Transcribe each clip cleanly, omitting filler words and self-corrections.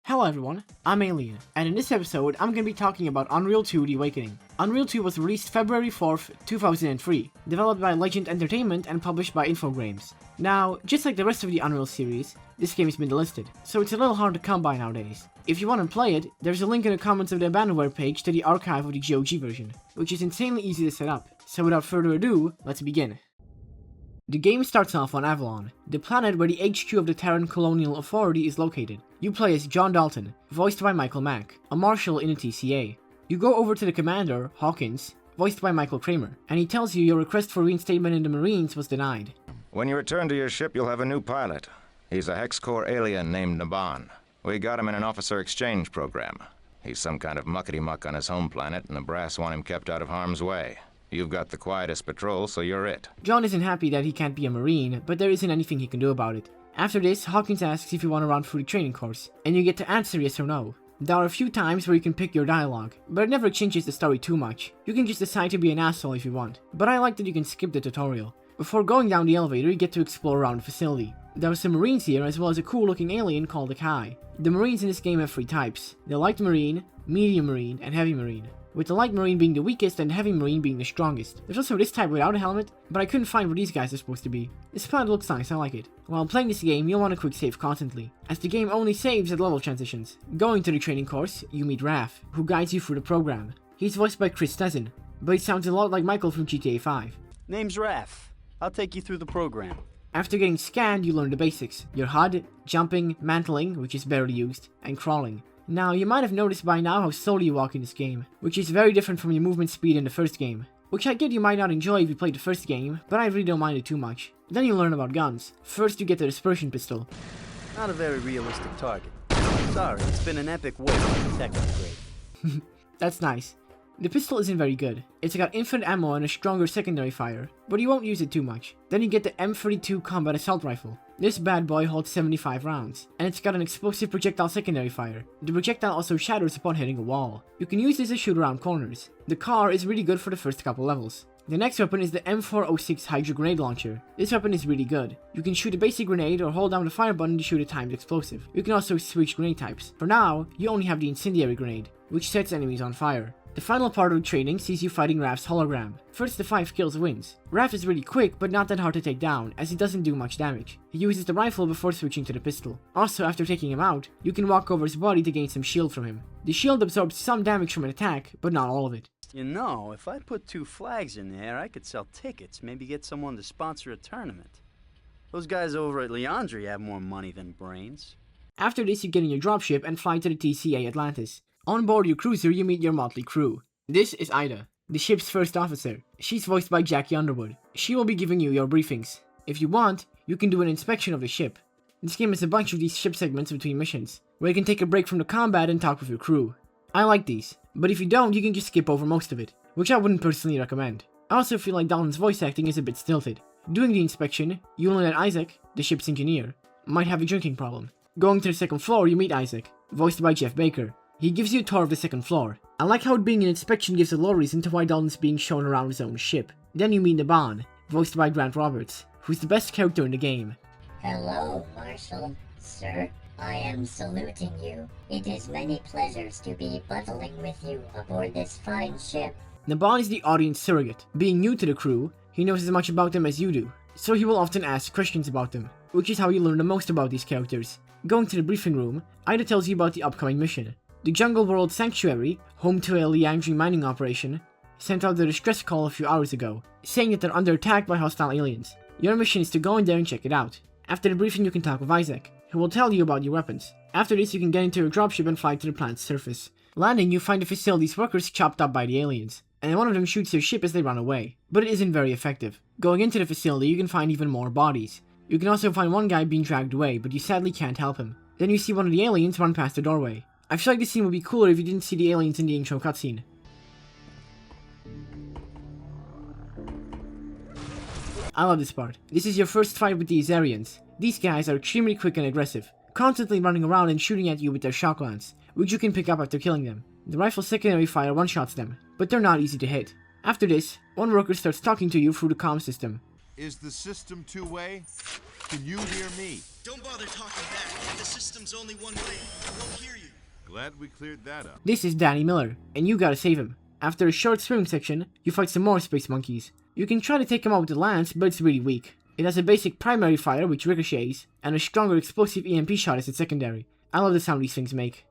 Hello everyone, I'm Alien, and in this episode I'm going to be talking about Unreal 2 The Awakening. Unreal 2 was released February 4th, 2003, developed by Legend Entertainment and published by Infogrames. Now, just like the rest of the Unreal series, this game has been delisted, so it's a little hard to come by nowadays. If you want to play it, there's a link in the comments of the Abandonware page to the archive of the GOG version, which is insanely easy to set up. So without further ado, let's begin. The game starts off on Avalon, the planet where the HQ of the Terran Colonial Authority is located. You play as John Dalton, voiced by Michael Mack, a marshal in the TCA. You go over to the commander, Hawkins, voiced by Michael Kramer, and he tells you your request for reinstatement in the Marines was denied. When you return to your ship, you'll have a new pilot. He's a Hex-Core alien named Naban. We got him in an officer exchange program. He's some kind of muckety-muck on his home planet, and the brass want him kept out of harm's way. You've got the quietest patrol, so you're it. John isn't happy that he can't be a Marine, but there isn't anything he can do about it. After this, Hawkins asks if you want to run through the training course, and you get to answer yes or no. There are a few times where you can pick your dialogue, but it never changes the story too much. You can just decide to be an asshole if you want, but I like that you can skip the tutorial. Before going down the elevator, you get to explore around the facility. There are some Marines here, as well as a cool looking alien called the Kai. The Marines in this game have three types: the Light Marine, Medium Marine, and Heavy Marine, with the Light Marine being the weakest and the Heavy Marine being the strongest. There's also this type without a helmet, but I couldn't find where these guys are supposed to be. This planet looks nice, I like it. While playing this game, you'll want to quick save constantly, as the game only saves at level transitions. Going to the training course, you meet Raph, who guides you through the program. He's voiced by Chris Stezin, but he sounds a lot like Michael from GTA 5. Name's Raph. I'll take you through the program. After getting scanned, you learn the basics: your HUD, jumping, mantling, which is barely used, and crawling. Now, you might have noticed by now how slowly you walk in this game, which is very different from your movement speed in the first game, which I get you might not enjoy if you played the first game, but I really don't mind it too much. Then you learn about guns. First you get the dispersion pistol. Not a very realistic target. Sorry, it's been an epic wait for tech upgrade. That's nice. The pistol isn't very good. It's got infinite ammo and a stronger secondary fire, but you won't use it too much. Then you get the M32 Combat Assault Rifle. This bad boy holds 75 rounds, and it's got an explosive projectile secondary fire. The projectile also shatters upon hitting a wall. You can use this to shoot around corners. The car is really good for the first couple levels. The next weapon is the M406 Hydro Grenade Launcher. This weapon is really good. You can shoot a basic grenade or hold down the fire button to shoot a timed explosive. You can also switch grenade types. For now, you only have the Incendiary Grenade, which sets enemies on fire. The final part of the training sees you fighting Raph's hologram. First the 5 kills wins. Raph is really quick, but not that hard to take down, as he doesn't do much damage. He uses the rifle before switching to the pistol. Also, after taking him out, you can walk over his body to gain some shield from him. The shield absorbs some damage from an attack, but not all of it. You know, if I put 2 flags in there, I could sell tickets, maybe get someone to sponsor a tournament. Those guys over at Leandri have more money than brains. After this, you get in your dropship and fly to the TCA Atlantis. On board your cruiser, you meet your motley crew. This is Ida, the ship's first officer. She's voiced by Jackie Underwood. She will be giving you your briefings. If you want, you can do an inspection of the ship. This game has a bunch of these ship segments between missions, where you can take a break from the combat and talk with your crew. I like these, but if you don't, you can just skip over most of it, which I wouldn't personally recommend. I also feel like Dalton's voice acting is a bit stilted. During the inspection, you learn that Isaac, the ship's engineer, might have a drinking problem. Going to the second floor, you meet Isaac, voiced by Jeff Baker. He gives you a tour of the second floor. I like how it being an inspection gives a low reason to why Dalton's being shown around his own ship. Then you meet Naban, voiced by Grant Roberts, who's the best character in the game. Hello, Marshal. Sir, I am saluting you. It is many pleasures to be bundling with you aboard this fine ship. Naban is the audience surrogate. Being new to the crew, he knows as much about them as you do, so he will often ask questions about them, which is how you learn the most about these characters. Going to the briefing room, Ida tells you about the upcoming mission. The Jungle World Sanctuary, home to a Leandri mining operation, sent out a distress call a few hours ago, saying that they're under attack by hostile aliens. Your mission is to go in there and check it out. After the briefing, you can talk with Isaac, who will tell you about your weapons. After this, you can get into your dropship and fly to the planet's surface. Landing, you find the facility's workers chopped up by the aliens, and one of them shoots your ship as they run away, but it isn't very effective. Going into the facility, you can find even more bodies. You can also find one guy being dragged away, but you sadly can't help him. Then you see one of the aliens run past the doorway. I feel like this scene would be cooler if you didn't see the aliens in the intro cutscene. I love this part. This is your first fight with the Azarians. These guys are extremely quick and aggressive, constantly running around and shooting at you with their shock lance, which you can pick up after killing them. The rifle's secondary fire one-shots them, but they're not easy to hit. After this, one worker starts talking to you through the comm system. Is the system two-way? Can you hear me? Don't bother talking back. The system's only one way. I won't hear you. Glad we cleared that up. This is Danny Miller, and you gotta save him. After a short swimming section, you fight some more space monkeys. You can try to take him out with the lance, but it's really weak. It has a basic primary fire, which ricochets, and a stronger explosive EMP shot as its secondary. I love the sound these things make.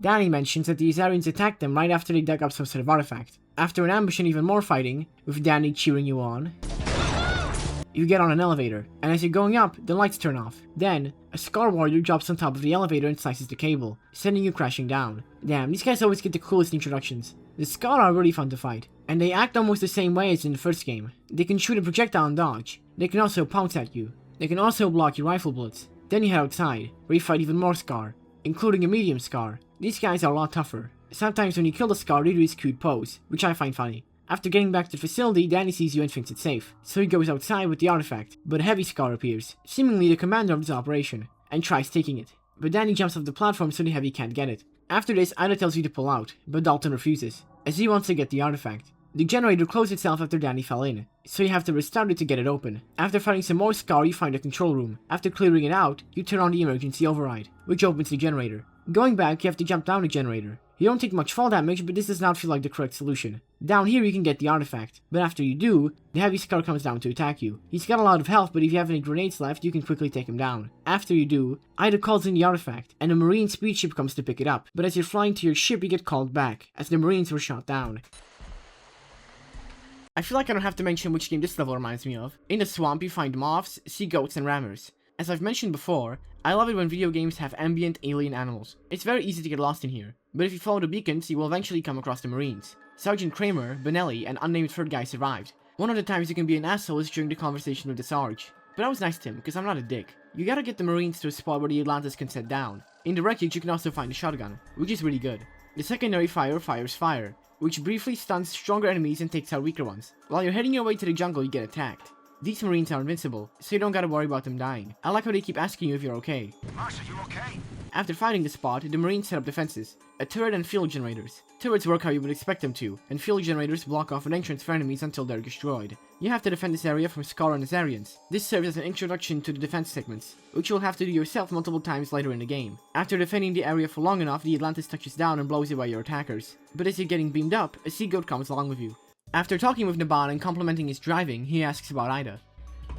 Danny mentions that the Azarians attacked them right after they dug up some sort of artifact. After an ambush and even more fighting, with Danny cheering you on, you get on an elevator, and as you're going up, the lights turn off. Then, a Scar Warrior drops on top of the elevator and slices the cable, sending you crashing down. Damn, these guys always get the coolest introductions. The Scar are really fun to fight, and they act almost the same way as in the first game. They can shoot a projectile and dodge. They can also pounce at you. They can also block your rifle bullets. Then you head outside, where you fight even more Scar, including a medium Scar. These guys are a lot tougher. Sometimes when you kill the Scar, they do this cute pose, which I find funny. After getting back to the facility, Danny sees you and thinks it's safe, so he goes outside with the artifact, but a heavy Scar appears, seemingly the commander of this operation, and tries taking it. But Danny jumps off the platform so the heavy can't get it. After this, Ida tells you to pull out, but Dalton refuses, as he wants to get the artifact. The generator closed itself after Danny fell in, so you have to restart it to get it open. After fighting some more Scar, you find a control room. After clearing it out, you turn on the emergency override, which opens the generator. Going back, you have to jump down the generator. You don't take much fall damage, but this does not feel like the correct solution. Down here you can get the artifact, but after you do, the heavy Scar comes down to attack you. He's got a lot of health, but if you have any grenades left, you can quickly take him down. After you do, Ida calls in the artifact, and a marine speed ship comes to pick it up, but as you're flying to your ship you get called back, as the marines were shot down. I feel like I don't have to mention which game this level reminds me of. In the swamp you find moths, sea goats, and rammers. As I've mentioned before, I love it when video games have ambient alien animals. It's very easy to get lost in here, but if you follow the beacons, you will eventually come across the Marines. Sergeant Kramer, Benelli, and unnamed third guy survived. One of the times you can be an asshole is during the conversation with the Sarge. But I was nice to him, because I'm not a dick. You gotta get the Marines to a spot where the Atlantis can set down. In the wreckage you can also find a shotgun, which is really good. The secondary fire fires fire, which briefly stuns stronger enemies and takes out weaker ones. While you're heading your way to the jungle you get attacked. These Marines are invincible, so you don't gotta worry about them dying. I like how they keep asking you if you're okay. Boss, are you okay? After fighting the spot, the Marines set up defenses, a turret and fuel generators. Turrets work how you would expect them to, and fuel generators block off an entrance for enemies until they're destroyed. You have to defend this area from Scar and Azarians. This serves as an introduction to the defense segments, which you'll have to do yourself multiple times later in the game. After defending the area for long enough, the Atlantis touches down and blows away your attackers. But as you're getting beamed up, a sea goat comes along with you. After talking with Naban and complimenting his driving, he asks about Ida.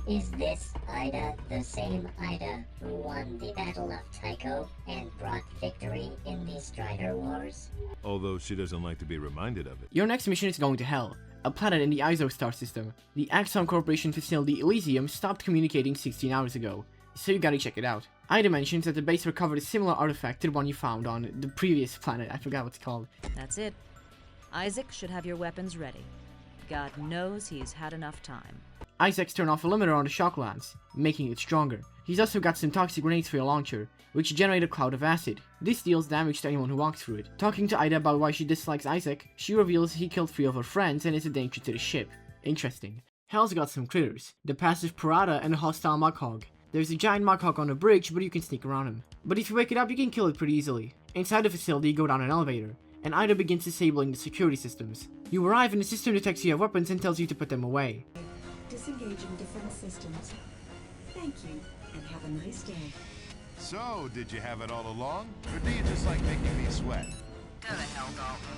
Is this Ida the same Ida who won the Battle of Tycho and brought victory in the Strider Wars? Although she doesn't like to be reminded of it. Your next mission is going to Hell, a planet in the ISO star system. The Axon Corporation facility Elysium stopped communicating 16 hours ago, so you gotta check it out. Ida mentions that the base recovered a similar artifact to the one you found on the previous planet. I forgot what it's called. That's it. Isaac should have your weapons ready. God knows he's had enough time. Isaac's turned off a limiter on the shock lance, making it stronger. He's also got some toxic grenades for your launcher, which generate a cloud of acid. This deals damage to anyone who walks through it. Talking to Ida about why she dislikes Isaac, she reveals he killed 3 of her friends and is a danger to the ship. Interesting. Hell's got some critters, the passive Parada and a hostile Mughog. There's a giant Mughog on the bridge, but you can sneak around him. But if you wake it up, you can kill it pretty easily. Inside the facility, you go down an elevator, and Ida begins disabling the security systems. You arrive and the system detects you have weapons and tells you to put them away. Disengaging defense systems. Thank you, and have a nice day. So, did you have it all along? Or do you just like making me sweat? Go to hell, Dalton.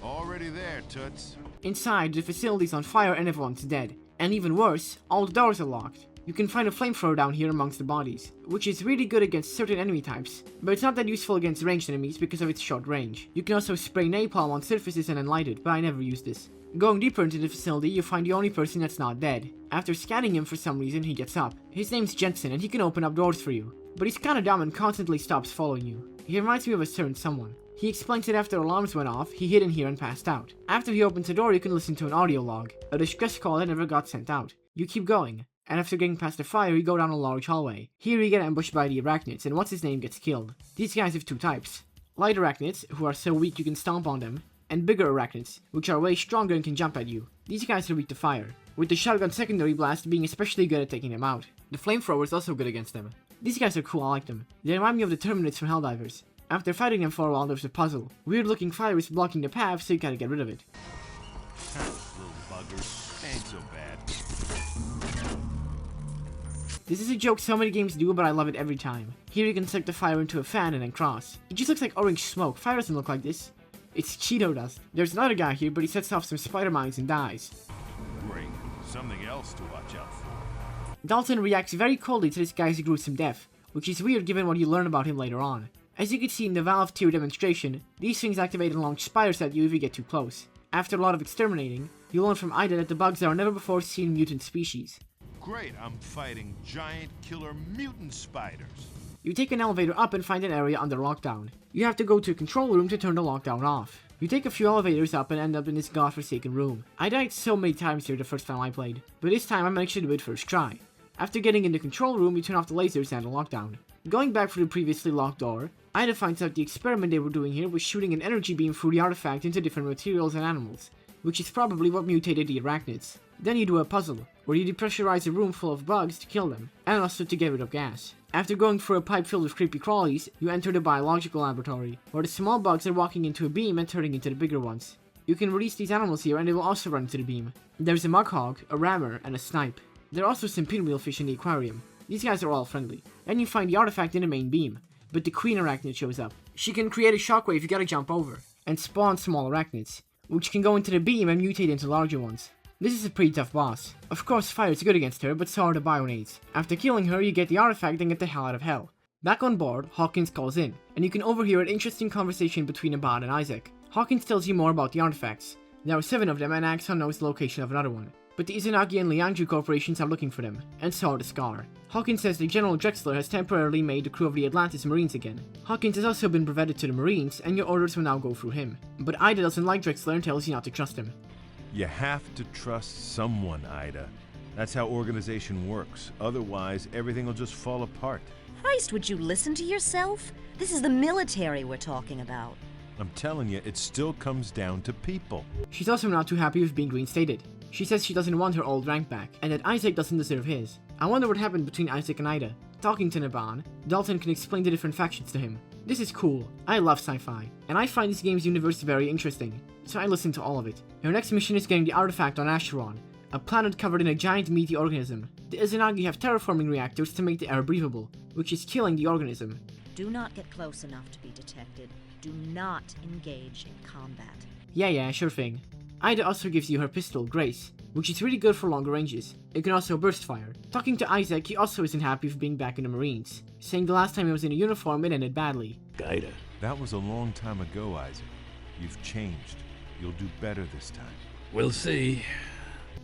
Already there, Toots. Inside, the facility's on fire and everyone's dead. And even worse, all the doors are locked. You can find a flamethrower down here amongst the bodies, which is really good against certain enemy types, but it's not that useful against ranged enemies because of its short range. You can also spray napalm on surfaces and then light it, but I never use this. Going deeper into the facility, you find the only person that's not dead. After scanning him for some reason, he gets up. His name's Jensen and he can open up doors for you, but he's kinda dumb and constantly stops following you. He reminds me of a certain someone. He explains that after alarms went off, he hid in here and passed out. After he opens the door, you can listen to an audio log, a distress call that never got sent out. You keep going, and after getting past the fire, you go down a large hallway. Here you get ambushed by the arachnids, and what's his name gets killed. These guys have 2 types. Light arachnids, who are so weak you can stomp on them, and bigger arachnids, which are way stronger and can jump at you. These guys are weak to fire, with the shotgun secondary blast being especially good at taking them out. The flamethrower is also good against them. These guys are cool, I like them. They remind me of the Terminids from Helldivers. After fighting them for a while, there's a puzzle. Weird looking fire is blocking the path, so you gotta get rid of it. Little buggers. Ain't so bad. This is a joke so many games do, but I love it every time. Here you can select the fire into a fan and then cross. It just looks like orange smoke. Fire doesn't look like this. It's Cheeto dust. There's another guy here, but he sets off some spider mines and dies. Great. Something else to watch out for. Dalton reacts very coldly to this guy's gruesome death, which is weird given what you learn about him later on. As you can see in the Valve 2 demonstration, these things activate and launch spiders at you if you get too close. After a lot of exterminating, you learn from Ida that the bugs are a never before seen mutant species. Great, I'm fighting giant killer mutant spiders. You take an elevator up and find an area under lockdown. You have to go to a control room to turn the lockdown off. You take a few elevators up and end up in this godforsaken room. I died so many times here the first time I played, but this time I managed to do it first try. After getting in the control room, you turn off the lasers and the lockdown. Going back through the previously locked door, Ida finds out the experiment they were doing here was shooting an energy beam through the artifact into different materials and animals, which is probably what mutated the arachnids. Then you do a puzzle, where you depressurize a room full of bugs to kill them, and also to get rid of gas. After going through a pipe filled with creepy crawlies, you enter the biological laboratory, where the small bugs are walking into a beam and turning into the bigger ones. You can release these animals here and they will also run into the beam. There's a mug hog, a rammer, and a snipe. There are also some pinwheel fish in the aquarium. These guys are all friendly. Then you find the artifact in the main beam, but the queen arachnid shows up. She can create a shockwave you gotta jump over, and spawn small arachnids, which can go into the beam and mutate into larger ones. This is a pretty tough boss. Of course, fire is good against her, but so are the bionades. After killing her, you get the artifact and get the hell out of hell. Back on board, Hawkins calls in, and you can overhear an interesting conversation between Abad and Isaac. Hawkins tells you more about the artifacts. There are 7 of them, and Acheron knows the location of another one. But the Izanagi and Liandru corporations are looking for them, and so are the Scar. Hawkins says that General Drexler has temporarily made the crew of the Atlantis Marines again. Hawkins has also been brevetted to the Marines, and your orders will now go through him. But Ida doesn't like Drexler and tells you not to trust him. You have to trust someone, Ida. That's how organization works. Otherwise, everything will just fall apart. Christ, would you listen to yourself? This is the military we're talking about. I'm telling you, it still comes down to people. She's also not too happy with being reinstated. She says she doesn't want her old rank back, and that Isaac doesn't deserve his. I wonder what happened between Isaac and Ida. Talking to Naban, Dalton can explain the different factions to him. This is cool. I love sci-fi, and I find this game's universe very interesting, so I listen to all of it. Your next mission is getting the artifact on Acheron, a planet covered in a giant meaty organism. The Izanagi have terraforming reactors to make the air breathable, which is killing the organism. Do not get close enough to be detected. Do not engage in combat. Yeah, sure thing. Ida also gives you her pistol, Grace, which is really good for longer ranges. It can also burst fire. Talking to Isaac, he also isn't happy with being back in the Marines, saying the last time he was in a uniform it ended badly. Ida. That was a long time ago, Isaac. You've changed. You'll do better this time. We'll see.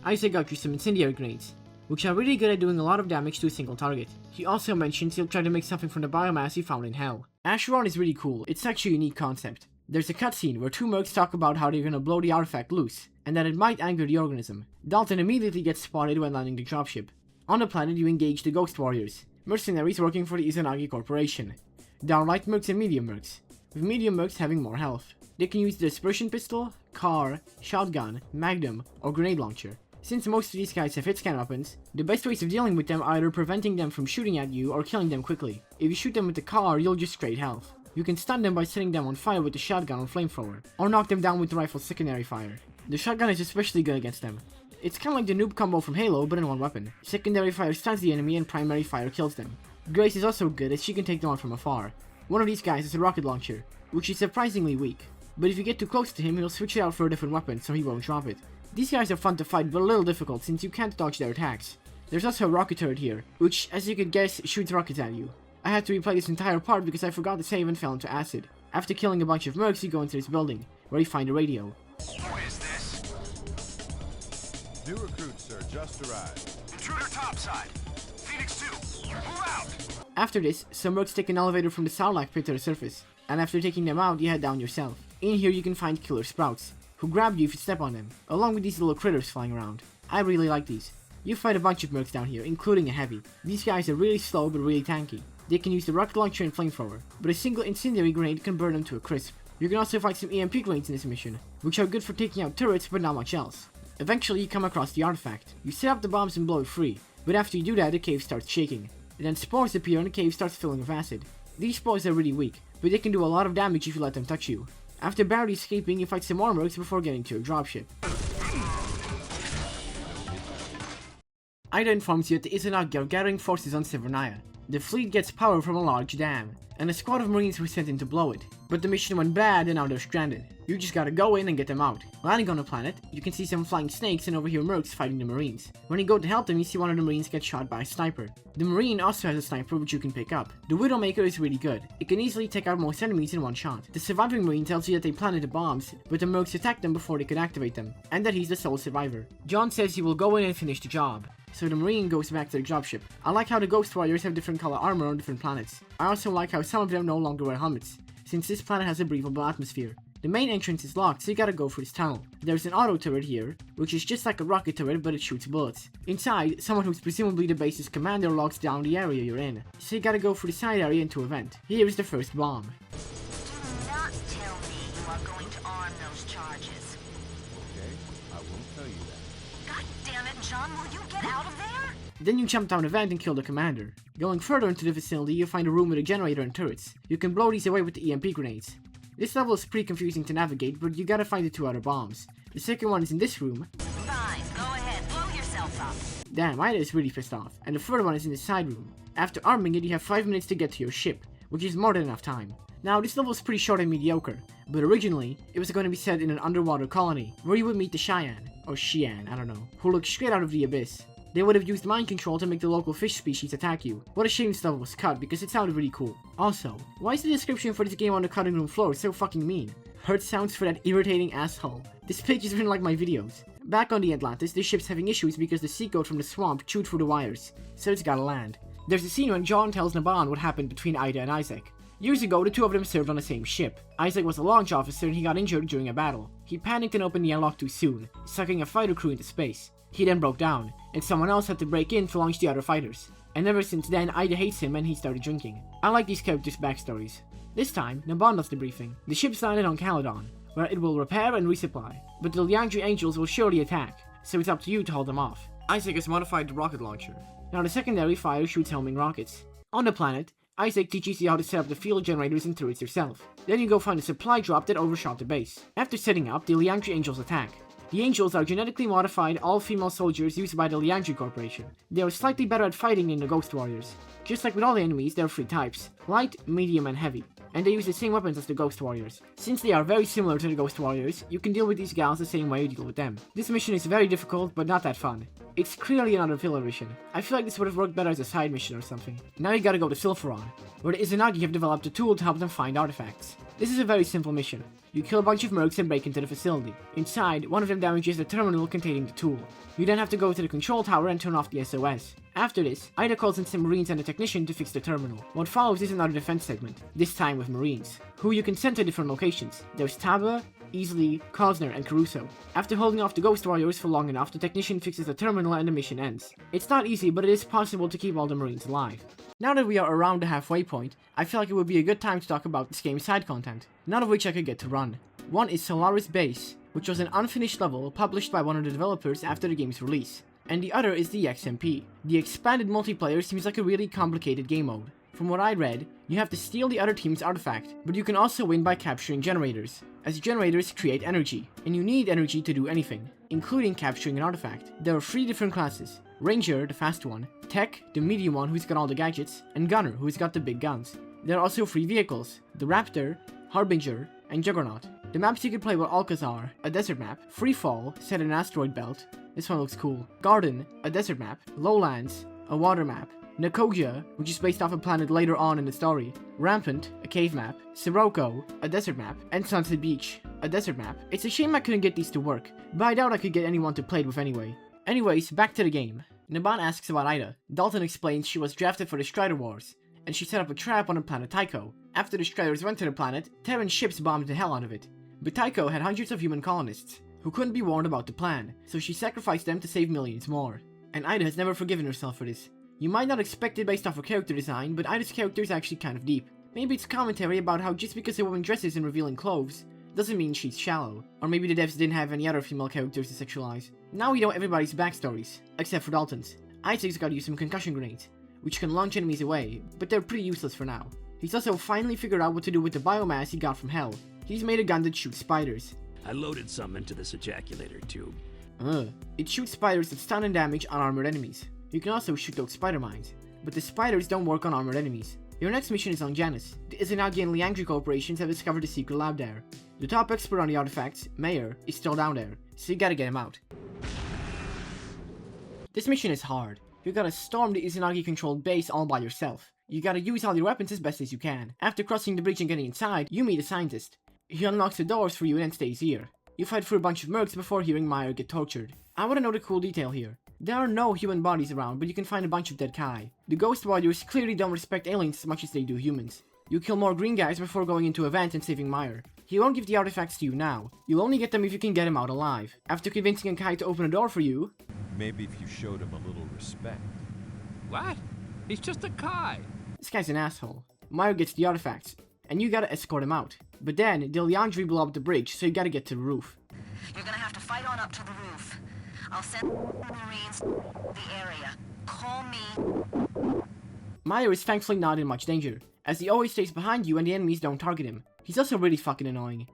Isaac got you some incendiary grenades, which are really good at doing a lot of damage to a single target. He also mentions he'll try to make something from the biomass he found in Hell. Acheron is really cool. It's such a unique concept. There's a cutscene where 2 mercs talk about how they're gonna blow the artifact loose, and that it might anger the organism. Dalton immediately gets spotted when landing the dropship. On the planet, you engage the Ghost Warriors, mercenaries working for the Izanagi Corporation. There are light mercs and medium mercs, with medium mercs having more health. They can use the dispersion pistol, car, shotgun, magnum, or grenade launcher. Since most of these guys have hit-scan weapons, the best ways of dealing with them are either preventing them from shooting at you or killing them quickly. If you shoot them with the car, you'll just straight health. You can stun them by setting them on fire with the shotgun or flamethrower, or knock them down with the rifle's secondary fire. The shotgun is especially good against them. It's kinda like the noob combo from Halo, but in one weapon. Secondary fire stuns the enemy and primary fire kills them. Grace is also good as she can take them on from afar. One of these guys is a rocket launcher, which is surprisingly weak, but if you get too close to him, he'll switch it out for a different weapon so he won't drop it. These guys are fun to fight but a little difficult since you can't dodge their attacks. There's also a rocket turret here, which, as you could guess, shoots rockets at you. I had to replay this entire part because I forgot to save and fell into acid. After killing a bunch of mercs, you go into this building, where you find a radio. Who is this? New recruit, sir, just arrived. Intruder topside. Phoenix 2. Move out! After this, some mercs take an elevator from the Sarlacc pit to the surface, and after taking them out, you head down yourself. In here you can find killer sprouts, who grab you if you step on them, along with these little critters flying around. I really like these. You fight a bunch of mercs down here, including a heavy. These guys are really slow but really tanky. They can use the rocket launcher and flamethrower, but a single incendiary grenade can burn them to a crisp. You can also find some EMP grenades in this mission, which are good for taking out turrets but not much else. Eventually you come across the artifact. You set up the bombs and blow it free, but after you do that the cave starts shaking. And then spores appear and the cave starts filling with acid. These spores are really weak, but they can do a lot of damage if you let them touch you. After barely escaping, you fight some more mercs before getting to a dropship. Ida informs you that the Izanagi are gathering forces on Severnaya. The fleet gets power from a large dam, and a squad of marines were sent in to blow it. But the mission went bad and now they're stranded. You just gotta go in and get them out. Landing on the planet, you can see some flying snakes and overhear mercs fighting the marines. When you go to help them, you see one of the marines get shot by a sniper. The marine also has a sniper which you can pick up. The Widowmaker is really good. It can easily take out most enemies in one shot. The surviving marine tells you that they planted the bombs, but the mercs attacked them before they could activate them, and that he's the sole survivor. John says he will go in and finish the job. So the marine goes back to the dropship. I like how the Ghost Warriors have different color armor on different planets. I also like how some of them no longer wear helmets, since this planet has a breathable atmosphere. The main entrance is locked, so you gotta go through this tunnel. There's an auto turret here, which is just like a rocket turret but it shoots bullets. Inside, someone who's presumably the base's commander locks down the area you're in, so you gotta go through the side area into a vent. Here is the first bomb. Do not tell me you are going to arm those charges. Okay, I won't tell you that. God damn it, John, will you get out of there? Then you jump down the vent and kill the commander. Going further into the facility, you find a room with a generator and turrets. You can blow these away with the EMP grenades. This level is pretty confusing to navigate, but you gotta find the two other bombs. The second one is in this room. Fine, go ahead, blow yourself up. Damn, Ida is really pissed off. And the third one is in the side room. After arming it, you have 5 minutes to get to your ship, which is more than enough time. Now, this level is pretty short and mediocre, but originally, it was going to be set in an underwater colony, where you would meet the Cheyenne, or Xian, I don't know, who look straight out of the abyss. They would have used mind control to make the local fish species attack you. What a shame this level was cut, because it sounded really cool. Also, why is the description for this game on the cutting room floor so fucking mean? Hurt sounds for that irritating asshole. This page is written like my videos. Back on the Atlantis, the ship's having issues because the sea goat from the swamp chewed through the wires, so it's gotta land. There's a scene when John tells Naban what happened between Ida and Isaac. Years ago, the two of them served on the same ship. Isaac was a launch officer and he got injured during a battle. He panicked and opened the airlock too soon, sucking a fighter crew into space. He then broke down, and someone else had to break in to launch the other fighters. And ever since then, Ida hates him and he started drinking. I like these characters' backstories. This time, Naban does the briefing. The ship's landed on Kalydon, where it will repair and resupply, but the Liandry Angels will surely attack, so it's up to you to hold them off. Isaac has modified the rocket launcher. Now the secondary fire shoots homing rockets. On the planet, Isaac teaches you how to set up the fuel generators and turrets yourself. Then you go find a supply drop that overshot the base. After setting up, the Liandry Angels attack. The Angels are genetically modified all-female soldiers used by the Liandry Corporation. They are slightly better at fighting than the Ghost Warriors. Just like with all the enemies, there are 3 types: light, medium, and heavy. And they use the same weapons as the Ghost Warriors. Since they are very similar to the Ghost Warriors, you can deal with these gals the same way you deal with them. This mission is very difficult, but not that fun. It's clearly another filler mission. I feel like this would have worked better as a side mission or something. Now you gotta go to Sulferon, where the Izanagi have developed a tool to help them find artifacts. This is a very simple mission. You kill a bunch of mercs and break into the facility. Inside, one of them damages the terminal containing the tool. You then have to go to the control tower and turn off the SOS. After this, Ida calls in some marines and a technician to fix the terminal. What follows is another defense segment, this time with marines, who you can send to different locations. There's Taba, Easley, Cosner, and Caruso. After holding off the Ghost Warriors for long enough, the technician fixes the terminal and the mission ends. It's not easy, but it is possible to keep all the marines alive. Now that we are around the halfway point, I feel like it would be a good time to talk about this game's side content, none of which I could get to run. One is Solaris Base, which was an unfinished level published by one of the developers after the game's release. And the other is the XMP. The expanded multiplayer seems like a really complicated game mode. From what I read, you have to steal the other team's artifact, but you can also win by capturing generators, as generators create energy, and you need energy to do anything, including capturing an artifact. There are 3 different classes: Ranger, the fast one, Tech, the medium one who's got all the gadgets, and Gunner, who's got the big guns. There are also 3 vehicles: the Raptor, Harbinger, and Juggernaut. The maps you can play with Alcazar, a desert map, Freefall, set in an asteroid belt, this one looks cool, Garden, a desert map, Lowlands, a water map, Nicosia, which is based off a planet later on in the story, Rampant, a cave map, Sirocco, a desert map, and Sunset Beach, a desert map. It's a shame I couldn't get these to work, but I doubt I could get anyone to play it with anyway. Anyways, back to the game. Naban asks about Ida. Dalton explains she was drafted for the Strider Wars, and she set up a trap on the planet Tycho. After the Striders went to the planet, Terran ships bombed the hell out of it. But Tycho had hundreds of human colonists, who couldn't be warned about the plan, so she sacrificed them to save millions more. And Ida has never forgiven herself for this. You might not expect it based off her character design, but Ida's character is actually kind of deep. Maybe it's commentary about how just because a woman dresses in revealing clothes, doesn't mean she's shallow. Or maybe the devs didn't have any other female characters to sexualize. Now we know everybody's backstories, except for Dalton's. Isaac's gotta use some concussion grenades, which can launch enemies away, but they're pretty useless for now. He's also finally figured out what to do with the biomass he got from Hell. He's made a gun that shoots spiders. I loaded some into this ejaculator tube. It shoots spiders that stun and damage unarmored enemies. You can also shoot those spider mines, but the spiders don't work on armored enemies. Your next mission is on Janus. The Izanagi and Liangri corporations have discovered a secret lab there. The top expert on the artifacts, Mayor, is still down there, so you gotta get him out. This mission is hard. You gotta storm the Izanagi-controlled base all by yourself. You gotta use all your weapons as best as you can. After crossing the breach and getting inside, you meet a scientist. He unlocks the doors for you and then stays here. You fight for a bunch of mercs before hearing Meyer get tortured. I wanna know the cool detail here. There are no human bodies around, but you can find a bunch of dead Kai. The Ghost Warriors clearly don't respect aliens as much as they do humans. You kill more green guys before going into a vent and saving Meyer. He won't give the artifacts to you now. You'll only get them if you can get him out alive. After convincing a Kai to open a door for you... Maybe if you showed him a little respect. What? He's just a Kai. This guy's an asshole. Meyer gets the artifacts, and you gotta escort him out. But then, the Liandri blow up the bridge, so you gotta get to the roof. You're gonna have to fight on up to the roof. I'll send Marines to the area. Call me. Meyer is thankfully not in much danger, as he always stays behind you and the enemies don't target him. He's also really fucking annoying.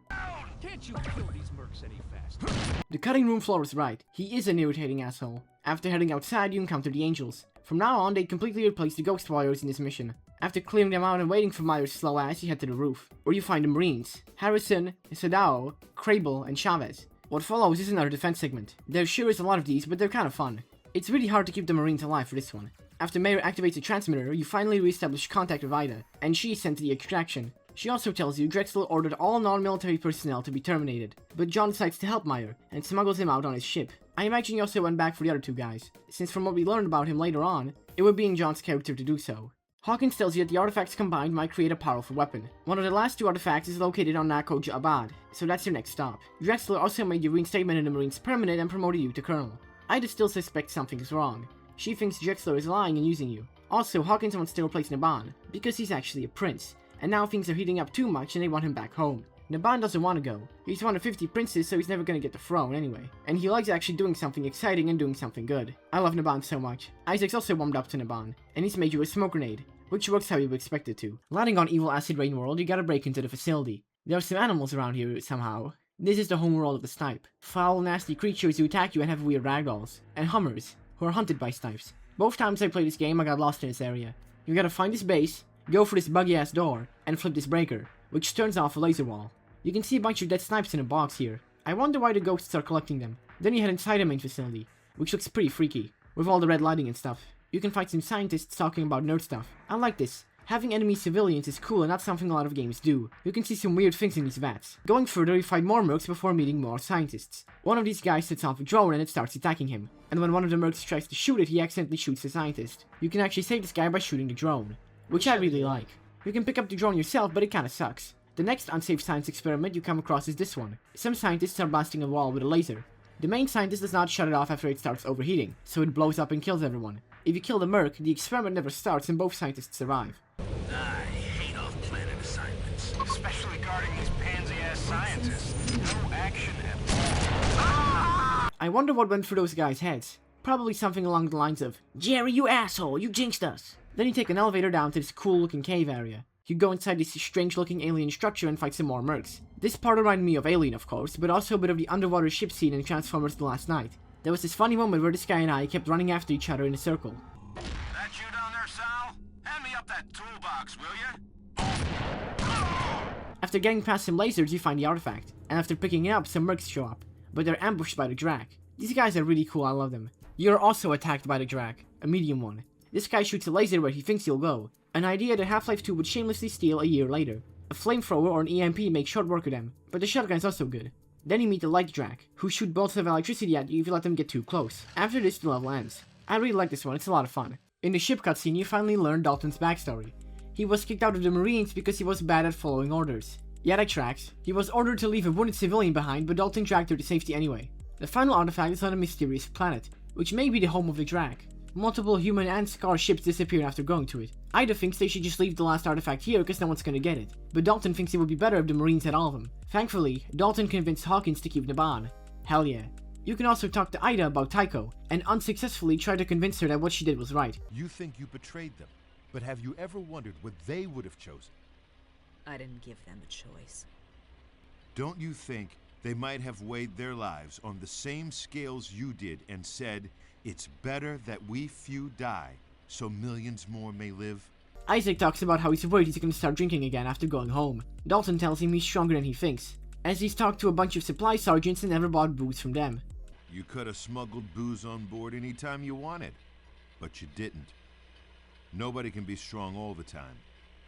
Can't you kill these mercs any faster? The cutting room floor is right. He is an irritating asshole. After heading outside, you encounter the Angels. From now on, they completely replace the Ghost Warriors in this mission. After clearing them out and waiting for Meyer's slow ass, you head to the roof, where you find the Marines, Harrison, Sadao, Crable, and Chavez. What follows is another defense segment. There sure is a lot of these, but they're kinda fun. It's really hard to keep the Marines alive for this one. After Mayer activates the transmitter, you finally re-establish contact with Ida, and she is sent to the extraction. She also tells you Drexler ordered all non-military personnel to be terminated, but John decides to help Meyer, and smuggles him out on his ship. I imagine he also went back for the other two guys, since from what we learned about him later on, it would be in John's character to do so. Hawkins tells you that the artifacts combined might create a powerful weapon. One of the last two artifacts is located on Koja Abad, so that's your next stop. Drexler also made your reinstatement in the Marines permanent and promoted you to Colonel. Ida still suspects something is wrong. She thinks Drexler is lying and using you. Also, Hawkins wants to replace Naban, because he's actually a prince, and now things are heating up too much and they want him back home. Naban doesn't want to go. He's one of 50 princes, so he's never gonna get the throne anyway. And he likes actually doing something exciting and doing something good. I love Naban so much. Isaac's also warmed up to Naban, and he's made you a smoke grenade, which works how you would expect it to. Landing on Evil Acid Rain World, you gotta break into the facility. There are some animals around here somehow. This is the home world of the Snipe. Foul, nasty creatures who attack you and have weird ragdolls. And Hummers, who are hunted by Snipes. Both times I played this game, I got lost in this area. You gotta find this base, go for this buggy ass door, and flip this breaker, which turns off a laser wall. You can see a bunch of dead Snipes in a box here. I wonder why the ghosts are collecting them. Then you head inside the main facility, which looks pretty freaky, with all the red lighting and stuff. You can fight some scientists talking about nerd stuff. I like this. Having enemy civilians is cool and not something a lot of games do. You can see some weird things in these vats. Going further, you fight more mercs before meeting more scientists. One of these guys sets off a drone and it starts attacking him. And when one of the mercs tries to shoot it, he accidentally shoots the scientist. You can actually save this guy by shooting the drone, which I really like. You can pick up the drone yourself, but it kinda sucks. The next unsafe science experiment you come across is this one. Some scientists are blasting a wall with a laser. The main scientist does not shut it off after it starts overheating, so it blows up and kills everyone. If you kill the merc, the experiment never starts and both scientists arrive. I hate off-planet assignments, especially guarding these pansy-ass scientists. No action at all. I wonder what went through those guys' heads. Probably something along the lines of, "Jerry, you asshole, you jinxed us." Then you take an elevator down to this cool-looking cave area. You go inside this strange-looking alien structure and fight some more mercs. This part reminded me of Alien, of course, but also a bit of the underwater ship scene in Transformers The Last Night. There was this funny moment where this guy and I kept running after each other in a circle. That you down there, Sal? Hand me up that toolbox, will ya? After getting past some lasers, you find the artifact, and after picking it up, some mercs show up, but they're ambushed by the Drac. These guys are really cool, I love them. You're also attacked by the Drac, a medium one. This guy shoots a laser where he thinks you'll go, an idea that Half-Life 2 would shamelessly steal a year later. A flamethrower or an EMP makes short work of them, but the shotgun's also good. Then you meet the Light Drac, who shoot bolts of electricity at you if you let them get too close. After this, the level ends. I really like this one, it's a lot of fun. In the ship cutscene, you finally learn Dalton's backstory. He was kicked out of the Marines because he was bad at following orders. Yeah, that tracks. He was ordered to leave a wounded civilian behind, but Dalton dragged her to safety anyway. The final artifact is on a mysterious planet, which may be the home of the Drac. Multiple human and Scar ships disappear after going to it. Ida thinks they should just leave the last artifact here because no one's gonna get it, but Dalton thinks it would be better if the Marines had all of them. Thankfully, Dalton convinced Hawkins to keep Naban. Hell yeah. You can also talk to Ida about Tycho, and unsuccessfully try to convince her that what she did was right. You think you betrayed them, but have you ever wondered what they would have chosen? I didn't give them a choice. Don't you think they might have weighed their lives on the same scales you did and said, It's better that we few die, so millions more may live. Isaac talks about how he's worried he's gonna start drinking again after going home. Dalton tells him he's stronger than he thinks, as he's talked to a bunch of supply sergeants and never bought booze from them. You could have smuggled booze on board anytime you wanted, but you didn't. Nobody can be strong all the time,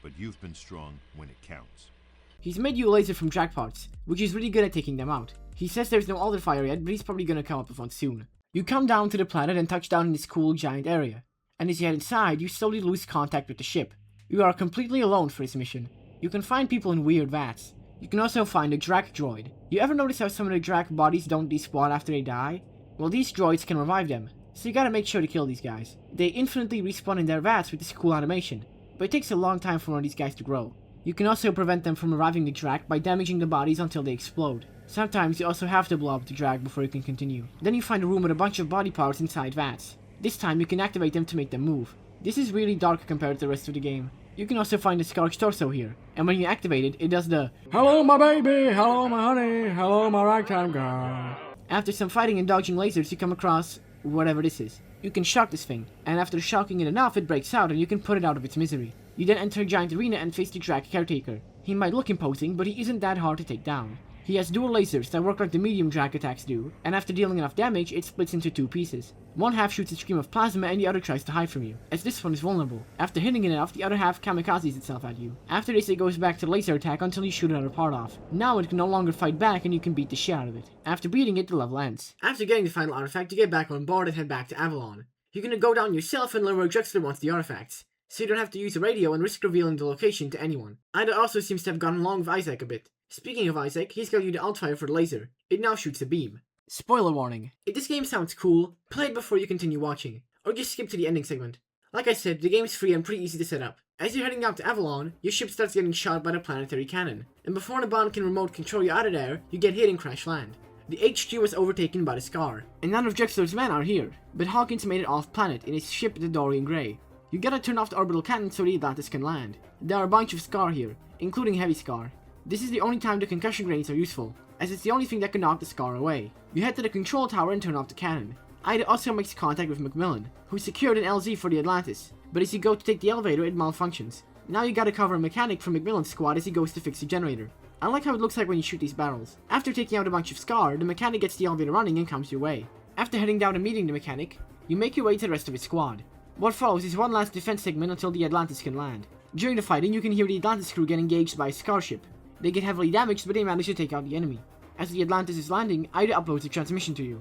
but you've been strong when it counts. He's made you a laser from jackpots, which is really good at taking them out. He says there's no alder fire yet, but he's probably gonna come up with one soon. You come down to the planet and touch down in this cool giant area, and as you head inside, you slowly lose contact with the ship. You are completely alone for this mission. You can find people in weird vats. You can also find a Drac droid. You ever notice how some of the Drac bodies don't despawn after they die? Well, these droids can revive them, so you gotta make sure to kill these guys. They infinitely respawn in their vats with this cool animation, but it takes a long time for one of these guys to grow. You can also prevent them from reviving the Drac by damaging the bodies until they explode. Sometimes you also have to blow up the Drac before you can continue. Then you find a room with a bunch of body parts inside vats. This time you can activate them to make them move. This is really dark compared to the rest of the game. You can also find the Scar's torso here, and when you activate it, it does the "Hello my baby, hello my honey, hello my ragtime girl." After some fighting and dodging lasers, you come across whatever this is. You can shock this thing, and after shocking it enough, it breaks out and you can put it out of its misery. You then enter a giant arena and face the Drac Caretaker. He might look imposing, but he isn't that hard to take down. He has dual lasers that work like the medium Drac attacks do, and after dealing enough damage, it splits into two pieces. One half shoots a stream of plasma and the other tries to hide from you, as this one is vulnerable. After hitting it enough, the other half kamikazes itself at you. After this, it goes back to laser attack until you shoot another part off. Now it can no longer fight back and you can beat the shit out of it. After beating it, the level ends. After getting the final artifact, you get back on board and head back to Avalon. You're gonna go down yourself and learn where Drexler wants the artifacts, so you don't have to use a radio and risk revealing the location to anyone. Ida also seems to have gotten along with Isaac a bit. Speaking of Isaac, he's got you the alt fire for the laser. It now shoots a beam. Spoiler warning. If this game sounds cool, play it before you continue watching, or just skip to the ending segment. Like I said, the game is free and pretty easy to set up. As you're heading down to Avalon, your ship starts getting shot by the planetary cannon, and before Naban can remote control you out of there, you get hit and crash land. The HQ was overtaken by the Scar, and none of Drexler's men are here, but Hawkins made it off planet in his ship the Dorian Gray. You gotta turn off the orbital cannon so the Atlantis can land. There are a bunch of Scar here, including Heavy Scar. This is the only time the concussion grenades are useful, as it's the only thing that can knock the Scar away. You head to the control tower and turn off the cannon. Ida also makes contact with Macmillan, who secured an LZ for the Atlantis, but as you go to take the elevator, it malfunctions. Now you gotta cover a mechanic from Macmillan's squad as he goes to fix the generator. I like how it looks like when you shoot these barrels. After taking out a bunch of Scar, the mechanic gets the elevator running and comes your way. After heading down and meeting the mechanic, you make your way to the rest of his squad. What follows is one last defense segment until the Atlantis can land. During the fighting, you can hear the Atlantis crew get engaged by a Scar ship. They get heavily damaged, but they manage to take out the enemy. As the Atlantis is landing, Ida uploads a transmission to you.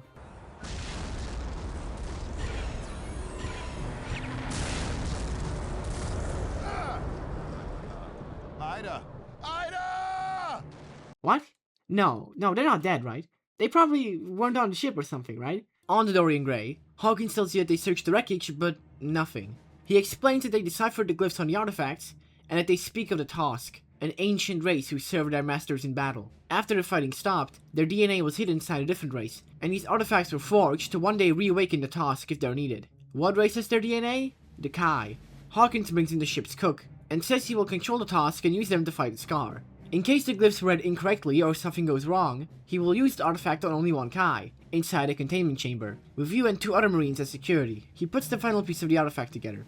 Ida! Ida! What? No, they're not dead, right? They probably weren't on the ship or something, right? On the Dorian Gray, Hawkins tells you that they searched the wreckage, but nothing. He explains that they deciphered the glyphs on the artifacts, and that they speak of the Tosk, an ancient race who served their masters in battle. After the fighting stopped, their DNA was hidden inside a different race, and these artifacts were forged to one day reawaken the Tosk if they're needed. What race has their DNA? The Kai. Hawkins brings in the ship's cook, and says he will control the Tosk and use them to fight the Scar. In case the glyphs were read incorrectly or something goes wrong, he will use the artifact on only one Kai, inside a containment chamber, with you and 2 other Marines as security. He puts the final piece of the artifact together.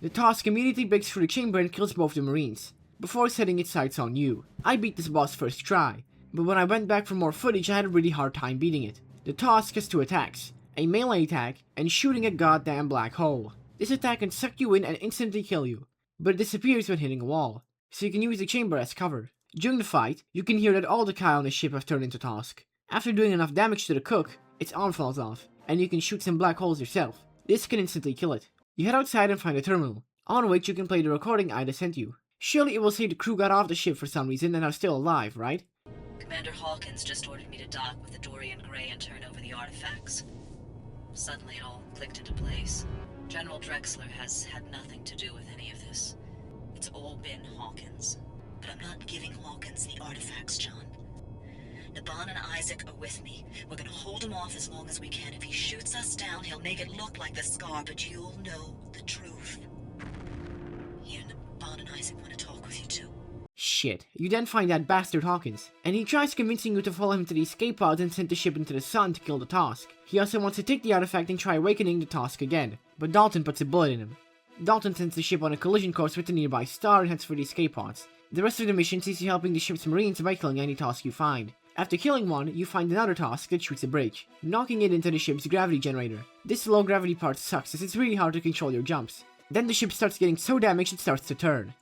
The Tosk immediately breaks through the chamber and kills both the Marines, before setting its sights on you. I beat this boss first try, but when I went back for more footage I had a really hard time beating it. The Tosk has 2 attacks, a melee attack, and shooting a goddamn black hole. This attack can suck you in and instantly kill you, but it disappears when hitting a wall, so you can use the chamber as cover. During the fight, you can hear that all the Kai on the ship have turned into Tosk. After doing enough damage to the cook, its arm falls off, and you can shoot some black holes yourself. This can instantly kill it. You head outside and find a terminal, on which you can play the recording Ida sent you. Surely it will say the crew got off the ship for some reason and are still alive, right? Commander Hawkins just ordered me to dock with the Dorian Gray and turn over the artifacts. Suddenly it all clicked into place. General Drexler has had nothing to do with any of this. It's all been Hawkins. But I'm not giving Hawkins the artifacts, John. Naban and Isaac are with me. We're gonna hold him off as long as we can. If he shoots us down, he'll make it look like the Scar, but you'll know the Isaac want to talk with you too. Shit. You then find that bastard Hawkins, and he tries convincing you to follow him to the escape pods and send the ship into the sun to kill the Tusk. He also wants to take the artifact and try awakening the Tusk again, but Dalton puts a bullet in him. Dalton sends the ship on a collision course with a nearby star and heads for the escape pods. The rest of the mission sees you helping the ship's marines by killing any Tusk you find. After killing one, you find another Tusk that shoots a bridge, knocking it into the ship's gravity generator. This low gravity part sucks as it's really hard to control your jumps. Then the ship starts getting so damaged it starts to turn.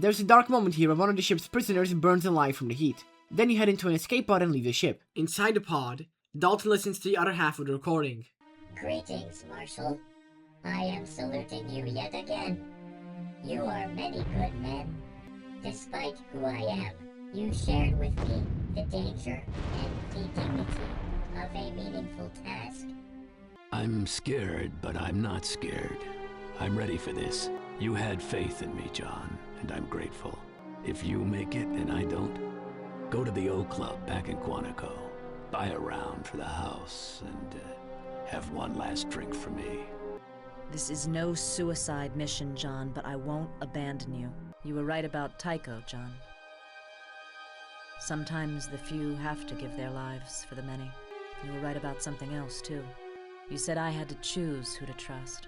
There's a dark moment here where one of the ship's prisoners burns alive from the heat. Then you head into an escape pod and leave the ship. Inside the pod, Dalton listens to the other half of the recording. Greetings, Marshal. I am saluting you yet again. You are many good men. Despite who I am, you shared with me the danger and the dignity of a meaningful task. I'm scared, but I'm not scared. I'm ready for this. You had faith in me, John, and I'm grateful. If you make it and I don't, go to the O Club back in Quantico, buy a round for the house, and have one last drink for me. This is no suicide mission, John, but I won't abandon you. You were right about Tycho, John. Sometimes the few have to give their lives for the many. You were right about something else, too. You said I had to choose who to trust.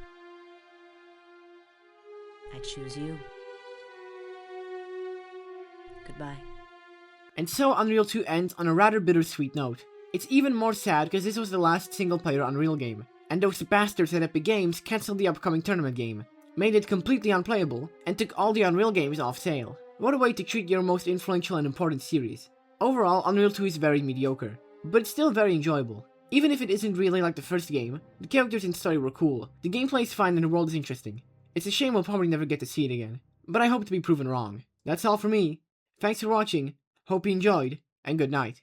I choose you. Goodbye. And so Unreal 2 ends on a rather bittersweet note. It's even more sad because this was the last single-player Unreal game, and those bastards at Epic Games cancelled the upcoming tournament game, made it completely unplayable, and took all the Unreal games off sale. What a way to treat your most influential and important series. Overall, Unreal 2 is very mediocre, but it's still very enjoyable. Even if it isn't really like the first game, the characters and story were cool, the gameplay is fine and the world is interesting. It's a shame we'll probably never get to see it again, but I hope to be proven wrong. That's all for me. Thanks for watching, hope you enjoyed, and good night.